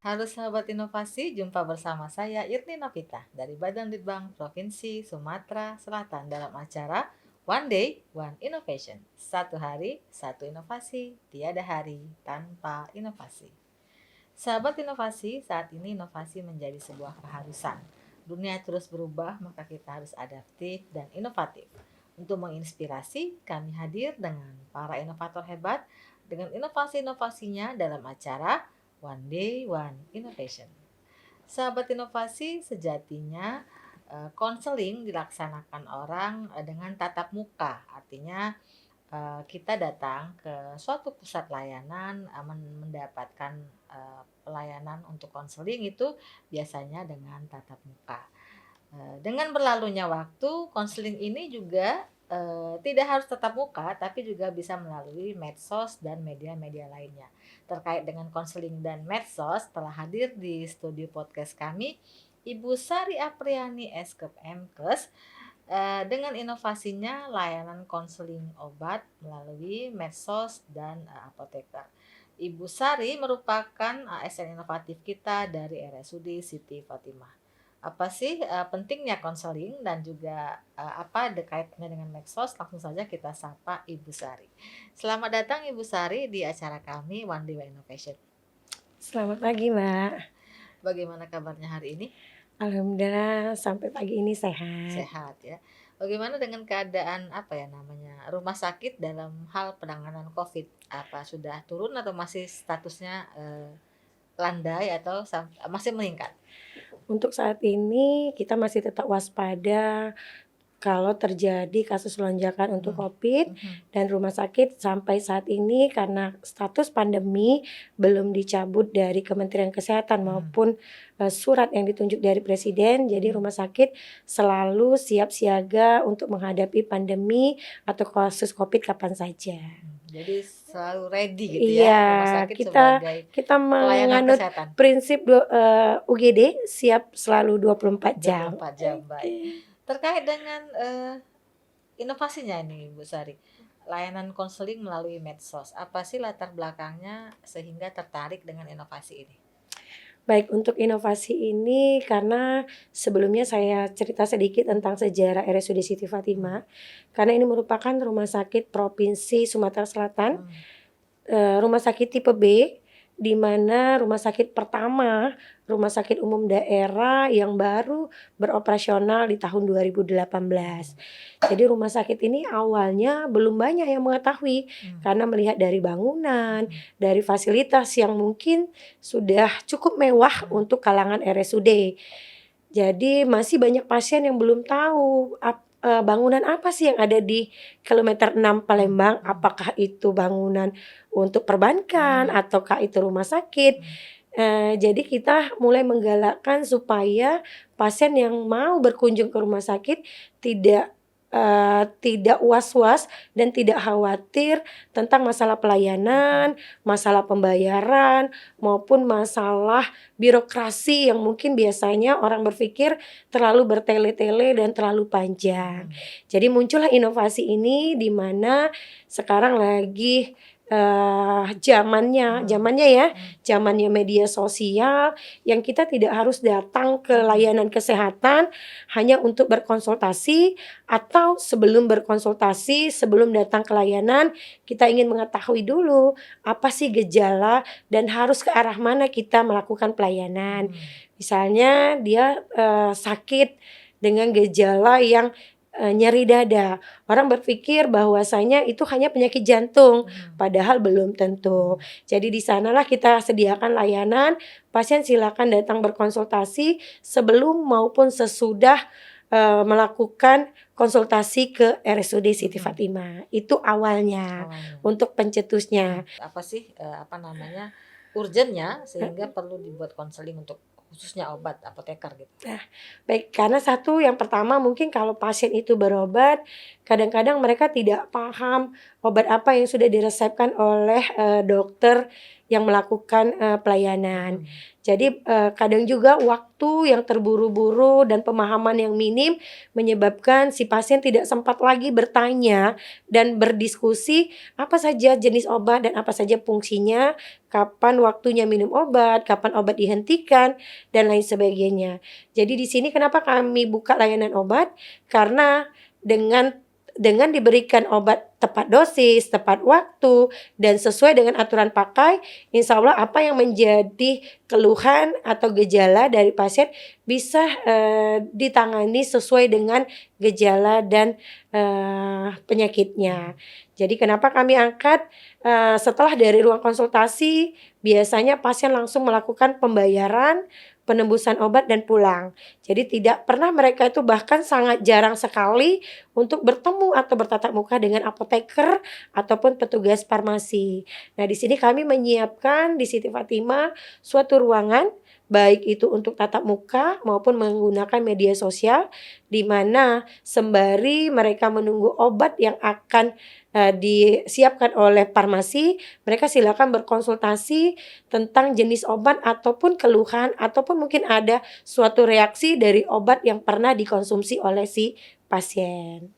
Halo sahabat inovasi, jumpa bersama saya Irni Novita dari Badan Litbang Provinsi Sumatera Selatan dalam acara One Day, One Innovation. Satu hari, satu inovasi, tiada hari tanpa inovasi. Sahabat inovasi, saat ini inovasi menjadi sebuah keharusan. Dunia terus berubah, maka kita harus adaptif dan inovatif. Untuk menginspirasi, kami hadir dengan para inovator hebat dengan inovasi-inovasinya dalam acara One Day One Innovation. Sahabat inovasi, sejatinya konseling dilaksanakan orang dengan tatap muka. Artinya kita datang ke suatu pusat layanan mendapatkan pelayanan untuk konseling itu biasanya dengan tatap muka. Dengan berlalunya waktu, konseling ini juga tidak harus tatap muka, tapi juga bisa melalui medsos dan media-media lainnya. Terkait dengan konseling dan medsos, telah hadir di studio podcast kami Ibu Sari Apriani Eskep Mkes dengan inovasinya layanan konseling obat melalui medsos dan apoteker. Ibu Sari merupakan ASN inovatif kita dari RSUD Siti Fatimah. Apa sih pentingnya konseling dan juga apa kaitannya dengan medsos? Langsung saja kita sapa Ibu Sari. Selamat datang Ibu Sari di acara kami One Day One Innovation. Selamat pagi, Mbak. Bagaimana kabarnya hari ini? Alhamdulillah sampai pagi ini sehat. Sehat ya. Bagaimana dengan keadaan rumah sakit dalam hal penanganan COVID? Apa sudah turun atau masih statusnya landai atau masih meningkat? Untuk saat ini kita masih tetap waspada kalau terjadi kasus lonjakan untuk COVID dan rumah sakit sampai saat ini karena status pandemi belum dicabut dari Kementerian Kesehatan maupun surat yang ditunjuk dari Presiden. Jadi rumah sakit selalu siap siaga untuk menghadapi pandemi atau kasus COVID kapan saja. Jadi selalu ready gitu ya Iya, rumah sakit kita sebagai pelayanan menganut kesehatan. prinsip UGD siap selalu 24 jam. 24 jam, baik. Terkait dengan inovasinya ini Bu Sari, layanan konseling melalui medsos. Apa sih latar belakangnya sehingga tertarik dengan inovasi ini? Baik, untuk inovasi ini karena sebelumnya saya cerita sedikit tentang sejarah RSUD Siti Fatimah. Karena ini merupakan rumah sakit provinsi Sumatera Selatan, rumah sakit tipe B, di mana rumah sakit pertama, rumah sakit umum daerah yang baru beroperasional di tahun 2018. Jadi rumah sakit ini awalnya belum banyak yang mengetahui karena melihat dari bangunan, dari fasilitas yang mungkin sudah cukup mewah untuk kalangan RSUD. Jadi masih banyak pasien yang belum tahu bangunan apa sih yang ada di kilometer 6 Palembang, apakah itu bangunan untuk perbankan ataukah itu rumah sakit. Jadi kita mulai menggalakkan supaya pasien yang mau berkunjung ke rumah sakit tidak was-was dan tidak khawatir tentang masalah pelayanan, masalah pembayaran, maupun masalah birokrasi yang mungkin biasanya orang berpikir terlalu bertele-tele dan terlalu panjang. Jadi muncullah inovasi ini di mana sekarang lagi zamannya media sosial yang kita tidak harus datang ke layanan kesehatan hanya untuk berkonsultasi atau sebelum berkonsultasi, sebelum datang ke layanan kita ingin mengetahui dulu apa sih gejala dan harus ke arah mana kita melakukan pelayanan. Misalnya dia sakit dengan gejala yang nyeri dada. Orang berpikir bahwasanya itu hanya penyakit jantung, padahal belum tentu. Jadi di sanalah kita sediakan layanan, pasien silakan datang berkonsultasi sebelum maupun sesudah melakukan konsultasi ke RSUD Siti Fatimah. Itu awalnya untuk pencetusnya. Apa sih urgennya sehingga perlu dibuat konseling untuk khususnya obat apoteker gitu. Baik, karena satu yang pertama mungkin kalau pasien itu berobat kadang-kadang mereka tidak paham obat apa yang sudah diresepkan oleh dokter yang melakukan pelayanan. Jadi kadang juga waktu yang terburu-buru dan pemahaman yang minim menyebabkan si pasien tidak sempat lagi bertanya dan berdiskusi apa saja jenis obat dan apa saja fungsinya, kapan waktunya minum obat, kapan obat dihentikan, dan lain sebagainya. Jadi di sini kenapa kami buka layanan obat? Karena dengan diberikan obat tepat dosis, tepat waktu, dan sesuai dengan aturan pakai, insya Allah apa yang menjadi keluhan atau gejala dari pasien bisa ditangani sesuai dengan gejala dan penyakitnya. Jadi kenapa kami angkat setelah dari ruang konsultasi, biasanya pasien langsung melakukan pembayaran, penembusan obat dan pulang. Jadi tidak pernah mereka itu bahkan sangat jarang sekali untuk bertemu atau bertatap muka dengan apoteker ataupun petugas farmasi. Nah, di sini kami menyiapkan di Siti Fatimah suatu ruangan baik itu untuk tatap muka maupun menggunakan media sosial di mana sembari mereka menunggu obat yang akan disiapkan oleh farmasi, mereka silakan berkonsultasi tentang jenis obat ataupun keluhan ataupun mungkin ada suatu reaksi dari obat yang pernah dikonsumsi oleh si pasien.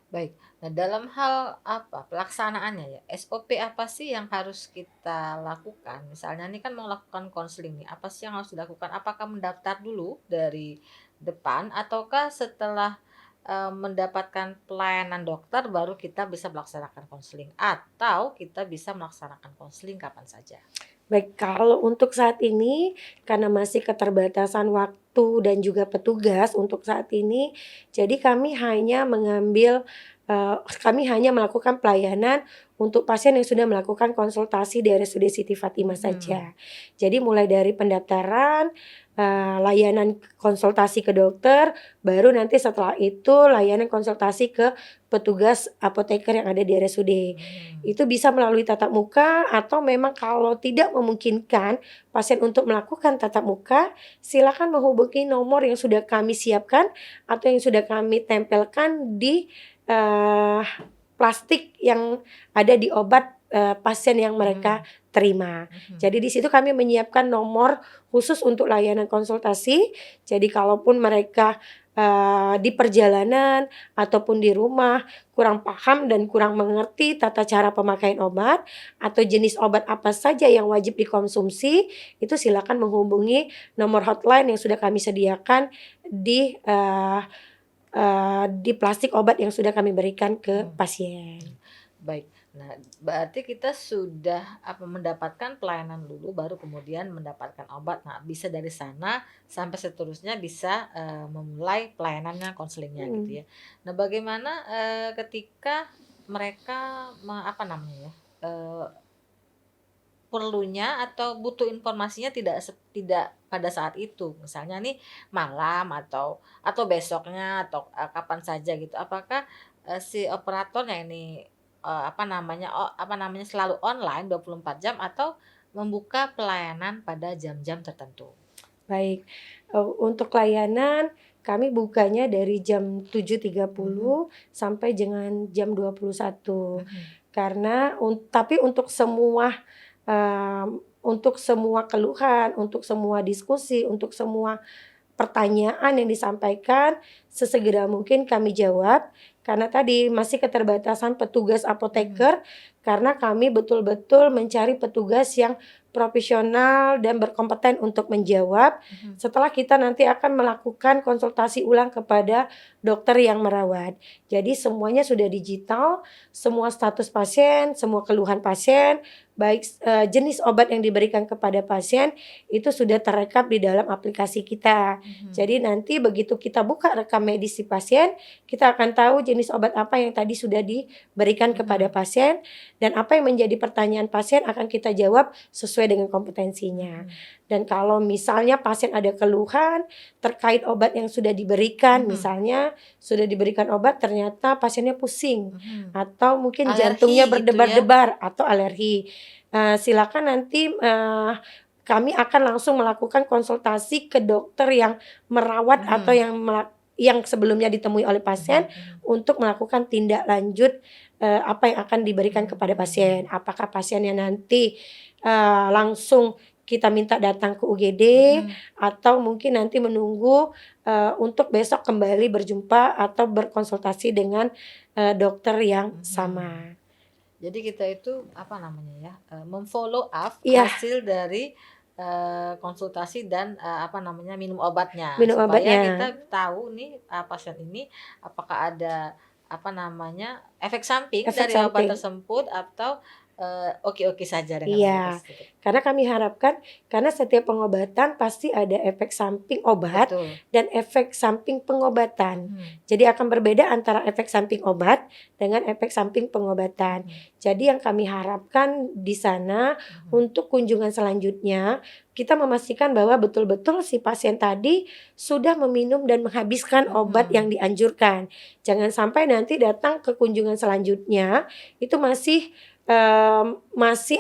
Baik. Nah, dalam hal apa pelaksanaannya ya, SOP apa sih yang harus kita lakukan? Misalnya nih kan mau lakukan konseling nih, apa sih yang harus dilakukan? Apakah mendaftar dulu dari depan ataukah setelah mendapatkan pelayanan dokter baru kita bisa melaksanakan konseling atau kita bisa melaksanakan konseling kapan saja? Baik, kalau untuk saat ini karena masih keterbatasan waktu dan juga petugas untuk saat ini, jadi kami hanya melakukan pelayanan untuk pasien yang sudah melakukan konsultasi di RSUD Siti Fatimah Mhm. saja. Jadi mulai dari pendaftaran, layanan konsultasi ke dokter, baru nanti setelah itu layanan konsultasi ke petugas apoteker yang ada di RSUD. Mhm. Itu bisa melalui tatap muka atau memang kalau tidak memungkinkan pasien untuk melakukan tatap muka, silakan menghubungi nomor yang sudah kami siapkan atau yang sudah kami tempelkan di eee, plastik yang ada di obat pasien yang mereka Mhm. terima. Mhm. Jadi di situ kami menyiapkan nomor khusus untuk layanan konsultasi. Jadi kalaupun mereka di perjalanan ataupun di rumah kurang paham dan kurang mengerti tata cara pemakaian obat atau jenis obat apa saja yang wajib dikonsumsi, itu silakan menghubungi nomor hotline yang sudah kami sediakan di di plastik obat yang sudah kami berikan ke Mhm. pasien. Baik. Nah, berarti kita sudah mendapatkan pelayanan dulu baru kemudian mendapatkan obat. Nah, bisa dari sana sampai seterusnya bisa, memulai pelayanannya, konselingnya gitu Mhm. ya. Nah, bagaimana, ketika mereka apa namanya ya, perlunya atau butuh informasinya tidak pada saat itu, misalnya nih malam atau besoknya atau, kapan saja gitu. Apakah, si operatornya ini, selalu online 24 jam atau membuka pelayanan pada jam-jam tertentu? Baik, untuk layanan kami bukanya dari jam tujuh tiga Mhm. puluh sampai dengan jam 21. Mhm. Karena tapi untuk semua keluhan, untuk semua diskusi, untuk semua pertanyaan yang disampaikan sesegera mungkin kami jawab, karena tadi masih keterbatasan petugas Mhm. apoteker, karena kami betul-betul mencari petugas yang profesional dan berkompeten untuk menjawab, Mhm. setelah kita nanti akan melakukan konsultasi ulang kepada dokter yang merawat. Jadi semuanya sudah digital, semua status pasien, semua keluhan pasien, baik jenis obat yang diberikan kepada pasien, itu sudah terekam di dalam aplikasi kita. Mhm. Jadi nanti begitu kita buka rekam medis si pasien, kita akan tahu jenis obat apa yang tadi sudah diberikan kepada Mhm. pasien dan apa yang menjadi pertanyaan pasien akan kita jawab sesuai dengan kompetensinya. Mhm. Dan kalau misalnya pasien ada keluhan terkait obat yang sudah diberikan, Mhm. misalnya sudah diberikan obat ternyata pasiennya pusing Mhm. atau mungkin Alergi jantungnya gitu ya? berdebar-debar atau alergi, silakan nanti kami akan langsung melakukan konsultasi ke dokter yang merawat atau Mhm. yang sebelumnya ditemui oleh pasien untuk melakukan tindak lanjut apa yang akan diberikan kepada pasien. Apakah pasiennya nanti langsung kita minta datang ke UGD atau mungkin nanti menunggu untuk besok kembali berjumpa atau berkonsultasi dengan dokter yang sama. Jadi kita itu apa namanya ya, memfollow up Iya. hasil dari konsultasi dan apa namanya minum obatnya, Minum supaya obatnya. kita tahu nih pasien ini apakah ada apa namanya efek samping Efek dari obat samping. tersebut atau oke-oke saja dengan Iya. obat tersebut. Karena kami harapkan, karena setiap pengobatan pasti ada efek samping obat Betul. dan efek samping pengobatan. Jadi akan berbeda antara efek samping obat dengan efek samping pengobatan. Jadi yang kami harapkan di sana untuk kunjungan selanjutnya kita memastikan bahwa betul-betul si pasien tadi sudah meminum dan menghabiskan obat yang dianjurkan. Jangan sampai nanti datang ke kunjungan selanjutnya itu masih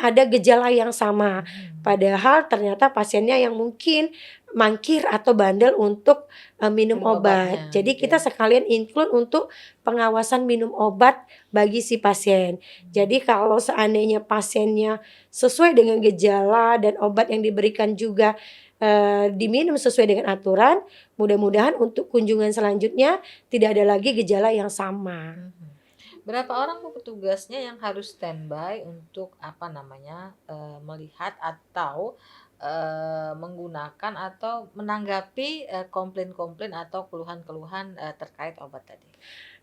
ada gejala yang sama. Padahal ternyata pasiennya yang mungkin mangkir atau bandel untuk minum Minum obat. obatnya, Jadi gitu kita ya. sekalian include untuk pengawasan minum obat bagi si pasien. Jadi kalau seandainya pasiennya sesuai dengan gejala dan obat yang diberikan juga diminum sesuai dengan aturan, mudah-mudahan untuk kunjungan selanjutnya tidak ada lagi gejala yang sama. Berapa orang Bu petugasnya yang harus standby untuk apa namanya melihat atau menggunakan atau menanggapi komplain-komplain atau keluhan-keluhan terkait obat tadi?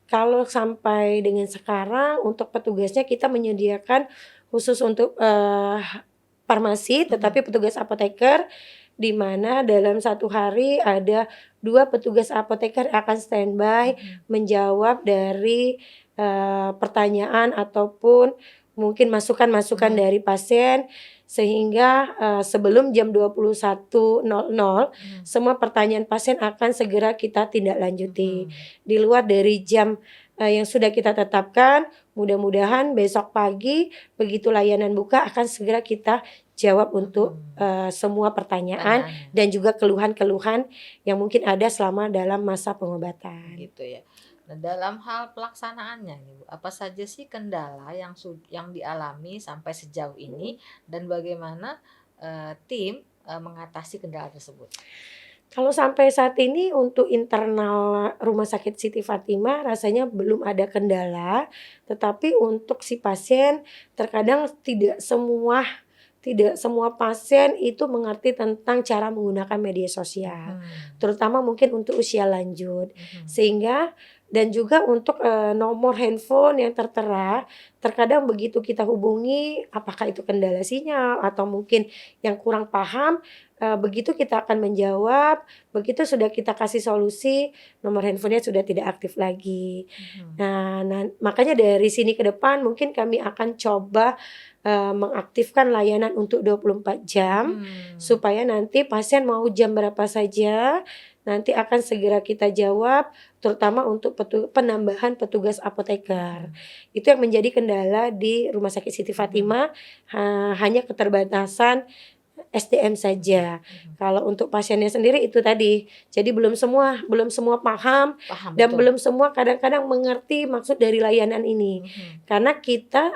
Kalau sampai dengan sekarang untuk petugasnya kita menyediakan khusus untuk farmasi, tetapi petugas apoteker di mana dalam 1 hari ada 2 petugas apoteker akan standby menjawab dari pertanyaan ataupun mungkin masukan-masukan dari pasien sehingga sebelum jam 21.00 semua pertanyaan pasien akan segera kita tindak lanjuti. Di luar dari jam yang sudah kita tetapkan, mudah-mudahan besok pagi begitu layanan buka akan segera kita jawab untuk semua pertanyaan dan juga keluhan-keluhan yang mungkin ada selama dalam masa pengobatan. Gitu ya. Nah, dalam hal pelaksanaannya nih Bu, apa saja sih kendala yang dialami sampai sejauh ini dan bagaimana tim mengatasi kendala tersebut? Kalau sampai saat ini untuk internal Rumah Sakit Siti Fatimah rasanya belum ada kendala, tetapi untuk si pasien terkadang tidak semua pasien itu mengerti tentang cara menggunakan media sosial, terutama mungkin untuk usia lanjut. Sehingga dan juga untuk nomor handphone yang tertera, terkadang begitu kita hubungi apakah itu kendala sinyal atau mungkin yang kurang paham, begitu kita akan menjawab, begitu sudah kita kasih solusi, nomor handphonenya sudah tidak aktif lagi. Nah, makanya dari sini ke depan mungkin kami akan coba mengaktifkan layanan untuk 24 jam supaya nanti pasien mau jam berapa saja nanti akan segera kita jawab, terutama untuk penambahan petugas apoteker. Itu yang menjadi kendala di Rumah Sakit Siti Fatimah, hanya keterbatasan SDM saja. Kalau untuk pasiennya sendiri itu tadi, jadi belum semua paham dan betul. belum semua kadang-kadang mengerti maksud dari layanan ini. Karena kita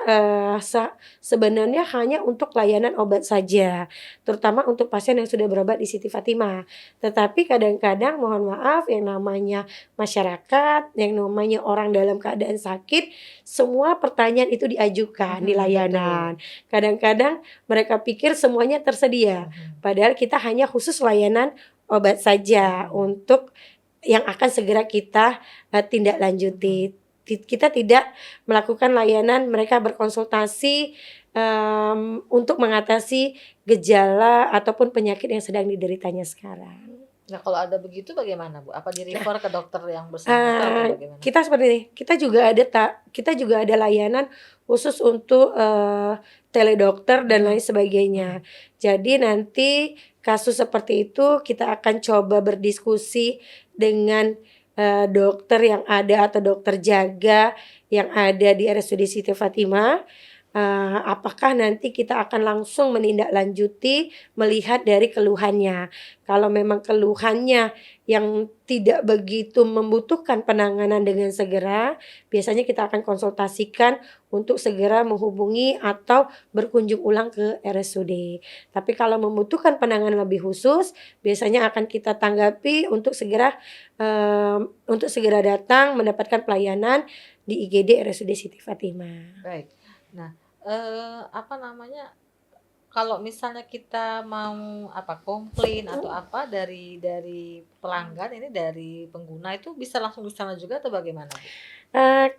sebenarnya hanya untuk layanan obat saja, terutama untuk pasien yang sudah berobat di Siti Fatimah. Tetapi kadang-kadang mohon maaf yang namanya masyarakat, yang namanya orang dalam keadaan sakit, semua pertanyaan itu diajukan di layanan. Kadang-kadang mereka pikir semuanya tersedia, padahal kita hanya khusus layanan obat saja untuk yang akan segera kita tindak lanjuti. Kita tidak melakukan layanan mereka berkonsultasi untuk mengatasi gejala ataupun penyakit yang sedang dideritanya sekarang. Nah, kalau ada begitu bagaimana Bu? Apa di-refer ke dokter yang bersangkutan atau bagaimana? Kita seperti ini, kita juga ada layanan khusus untuk teledokter dan lain sebagainya. Jadi nanti kasus seperti itu kita akan coba berdiskusi dengan dokter yang ada atau dokter jaga yang ada di RSUD Siti Fatimah apakah nanti kita akan langsung menindaklanjuti melihat dari keluhannya. Kalau memang keluhannya yang tidak begitu membutuhkan penanganan dengan segera, biasanya kita akan konsultasikan untuk segera menghubungi atau berkunjung ulang ke RSUD. Tapi kalau membutuhkan penanganan lebih khusus, biasanya akan kita tanggapi untuk segera datang mendapatkan pelayanan di IGD RSUD Siti Fatimah. Baik. Nah, apa namanya, kalau misalnya kita mau komplain atau apa dari pelanggan ini, dari pengguna itu bisa langsung di sana juga atau bagaimana, Bu?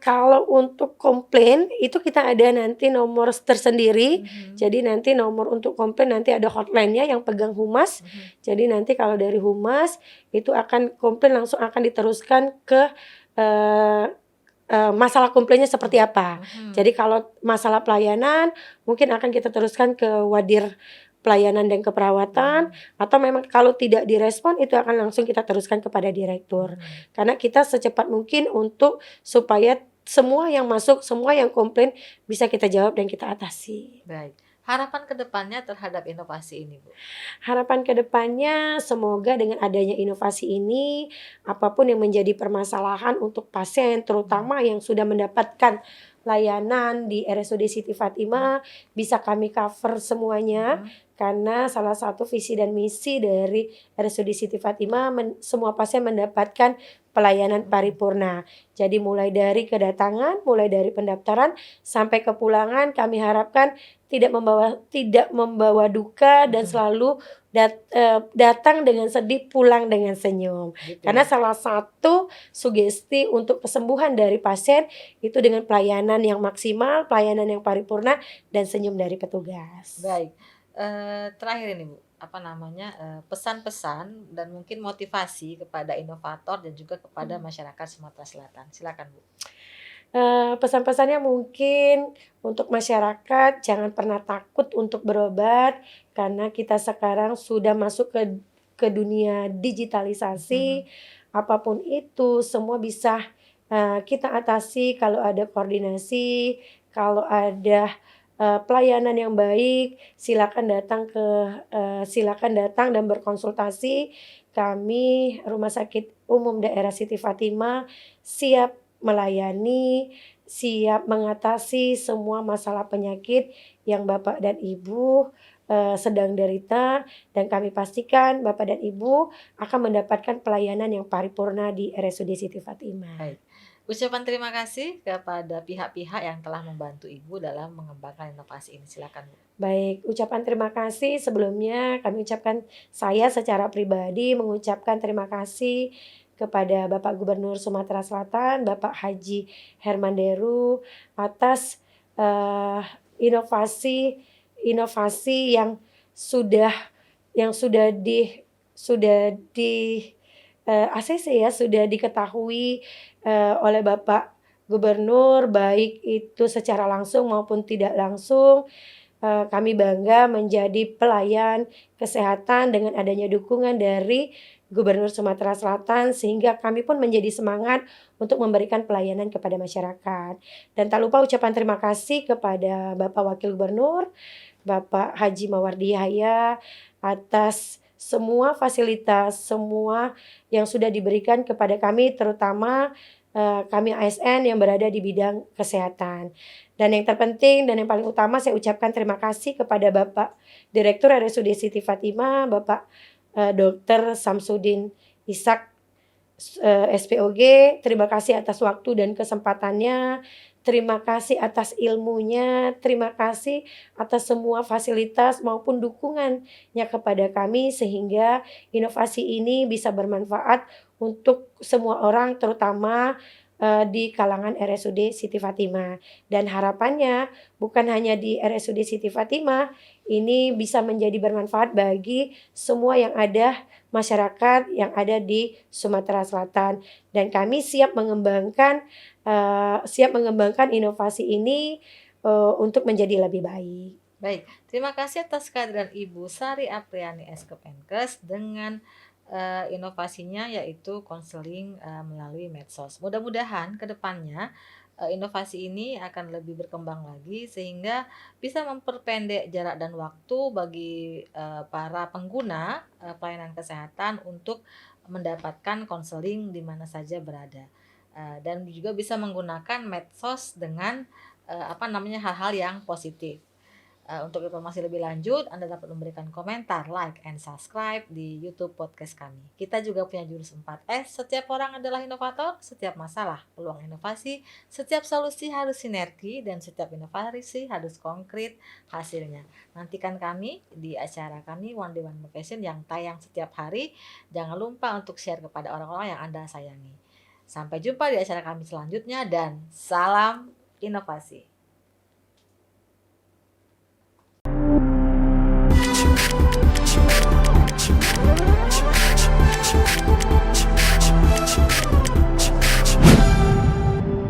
Kalau untuk komplain itu kita ada nanti nomor tersendiri. Jadi nanti nomor untuk komplain nanti ada hotline-nya yang pegang humas. Jadi nanti kalau dari humas itu akan komplain langsung akan diteruskan ke, eee masalah komplainnya seperti apa. Jadi kalau masalah pelayanan mungkin akan kita teruskan ke wadir pelayanan dan keperawatan, atau memang kalau tidak direspon itu akan langsung kita teruskan kepada direktur. Karena kita secepat mungkin untuk supaya semua yang masuk, semua yang komplain bisa kita jawab dan kita atasi. Baik. Harapan ke depannya terhadap inovasi ini, Bu? Harapan ke depannya semoga dengan adanya inovasi ini, apapun yang menjadi permasalahan untuk pasien, terutama yang sudah mendapatkan layanan di RSUD Siti Fatimah, bisa kami cover semuanya. Karena salah satu visi dan misi dari RSUD Siti Fatimah semua pasien mendapatkan pelayanan paripurna. Jadi mulai dari kedatangan, mulai dari pendaftaran sampai kepulangan kami harapkan tidak membawa duka dan selalu datang dengan sedih, pulang dengan senyum. Gitu Karena ya? salah satu sugesti untuk kesembuhan dari pasien itu dengan pelayanan yang maksimal, pelayanan yang paripurna, dan senyum dari petugas. Baik. Terakhir ini, Bu, pesan-pesan dan mungkin motivasi kepada inovator dan juga kepada masyarakat Sumatera Selatan. Silakan, Bu. Pesan-pesannya mungkin untuk masyarakat jangan pernah takut untuk berobat, karena kita sekarang sudah masuk ke dunia digitalisasi. Apapun itu semua bisa, kita atasi kalau ada koordinasi, kalau ada, pelayanan yang baik, silakan datang dan berkonsultasi. Kami Rumah Sakit Umum Daerah Siti Fatimah siap melayani, siap mengatasi semua masalah penyakit yang Bapak dan Ibu, sedang derita, dan kami pastikan Bapak dan Ibu akan mendapatkan pelayanan yang paripurna di RSUD Siti Fatimah. Baik. Ucapan terima kasih kepada pihak-pihak yang telah membantu Ibu dalam mengembangkan inovasi ini. Silakan, Bu. Baik, ucapan terima kasih sebelumnya saya secara pribadi mengucapkan terima kasih kepada Bapak Gubernur Sumatera Selatan, Bapak Haji Herman Deru atas, eee, inovasi inovasi sudah yang sudah di ACC ya, sudah diketahui, oleh Bapak Gubernur, baik itu secara langsung maupun tidak langsung. Kami bangga menjadi pelayan kesehatan dengan adanya dukungan dari Gubernur Sumatera Selatan, sehingga kami pun menjadi semangat untuk memberikan pelayanan kepada masyarakat. Dan tak lupa ucapan terima kasih kepada Bapak Wakil Gubernur, Bapak Haji Mawardi Yahya atas semua fasilitas, semua yang sudah diberikan kepada kami, terutama kami ASN yang berada di bidang kesehatan. Dan yang terpenting dan yang paling utama saya ucapkan terima kasih kepada Bapak Direktur RSUD Siti Fatimah, Bapak Dr. Samsudin Ishak, SPOG. Terima kasih atas waktu dan kesempatannya. Terima kasih atas ilmunya, terima kasih atas semua fasilitas maupun dukungannya kepada kami sehingga inovasi ini bisa bermanfaat untuk semua orang terutama, di kalangan RSUD Siti Fatimah. Dan harapannya bukan hanya di RSUD Siti Fatimah, ini bisa menjadi bermanfaat bagi semua masyarakat yang ada di Sumatera Selatan. Dan kami siap mengembangkan inovasi ini, untuk menjadi lebih baik. Baik, terima kasih atas kehadiran Ibu Sari Apriani SKPNKes dengan inovasinya yaitu konseling, melalui medsos. Mudah-mudahan ke depannya, inovasi ini akan lebih berkembang lagi sehingga bisa memperpendek jarak dan waktu bagi, para pengguna, pelayanan kesehatan untuk mendapatkan konseling di mana saja berada. Dan juga bisa menggunakan medsos dengan, hal-hal yang positif. Untuk informasi lebih lanjut, Anda dapat memberikan komentar, like, and subscribe di YouTube podcast kami. Kita juga punya jurus 4S, setiap orang adalah inovator, setiap masalah peluang inovasi, setiap solusi harus sinergi, dan setiap inovasi harus konkret hasilnya. Nantikan kami di acara kami One Day One Innovation yang tayang setiap hari. Jangan lupa untuk share kepada orang-orang yang Anda sayangi. Sampai jumpa di acara kami selanjutnya dan salam inovasi.